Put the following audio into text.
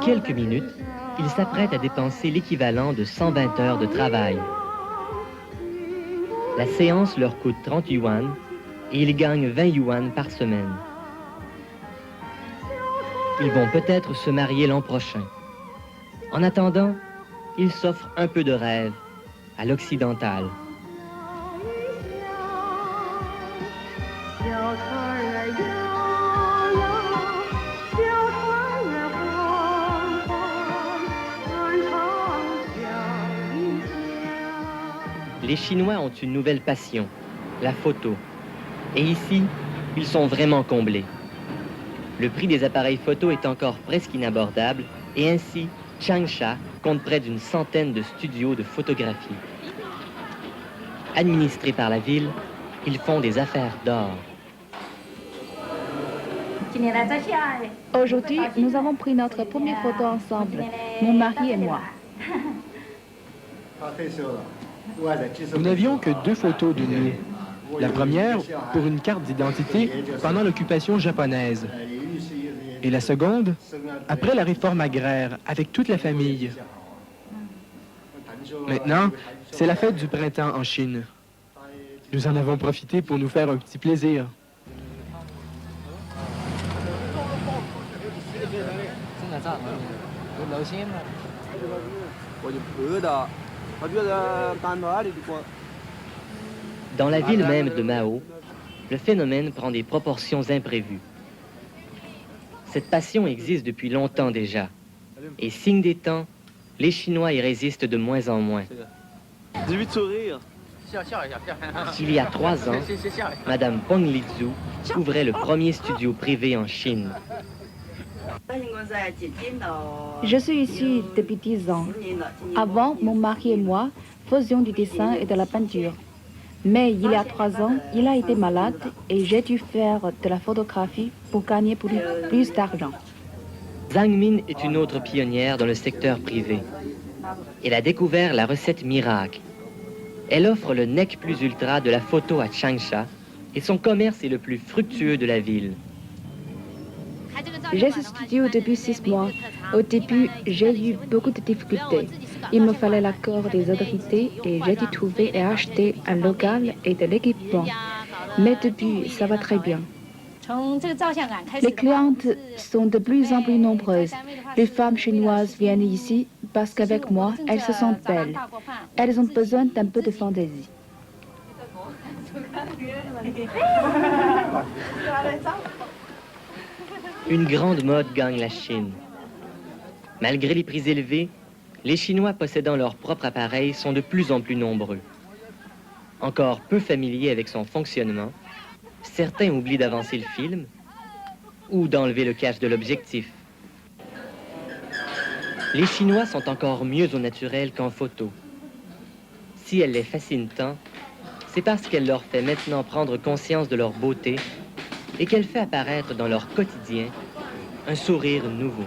quelques minutes, ils s'apprêtent à dépenser l'équivalent de 120 heures de travail. La séance leur coûte 30 yuan et ils gagnent 20 yuan par semaine. Ils vont peut-être se marier l'an prochain. En attendant, ils s'offrent un peu de rêve à l'occidental. Les Chinois ont une nouvelle passion, la photo. Et ici, ils sont vraiment comblés. Le prix des appareils photo est encore presque inabordable et ainsi, Changsha compte près d'une centaine de studios de photographie. Administrés par la ville, ils font des affaires d'or. Aujourd'hui, nous avons pris notre première photo ensemble, mon mari et moi. Nous n'avions que 2 photos de nous. La première pour une carte d'identité pendant l'occupation japonaise. Et la seconde après la réforme agraire avec toute la famille. Maintenant, c'est la fête du printemps en Chine. Nous en avons profité pour nous faire un petit plaisir. Dans la ville même de Mao, le phénomène prend des proportions imprévues. Cette passion existe depuis longtemps déjà. Et signe des temps, les Chinois y résistent de moins en moins. Il y a 3 ans, Madame Peng Lizhu ouvrait le premier studio privé en Chine. Je suis ici depuis 10 ans. Avant, mon mari et moi faisions du dessin et de la peinture. Mais il y a 3 ans, il a été malade et j'ai dû faire de la photographie pour gagner plus d'argent. Zhang Min est une autre pionnière dans le secteur privé. Elle a découvert la recette miracle. Elle offre le nec plus ultra de la photo à Changsha et son commerce est le plus fructueux de la ville. J'ai ce studio depuis 6 mois. Au début, j'ai eu beaucoup de difficultés. Il me fallait l'accord des autorités et j'ai dû trouver et acheter un local et de l'équipement. Mais depuis, ça va très bien. Les clientes sont de plus en plus nombreuses. Les femmes chinoises viennent ici parce qu'avec moi, elles se sentent belles. Elles ont besoin d'un peu de fantaisie. Une grande mode gagne la Chine. Malgré les prix élevés, les Chinois possédant leur propre appareil sont de plus en plus nombreux. Encore peu familiers avec son fonctionnement, certains oublient d'avancer le film ou d'enlever le cache de l'objectif. Les Chinois sont encore mieux au naturel qu'en photo. Si elle les fascine tant, c'est parce qu'elle leur fait maintenant prendre conscience de leur beauté et qu'elle fait apparaître dans leur quotidien un sourire nouveau.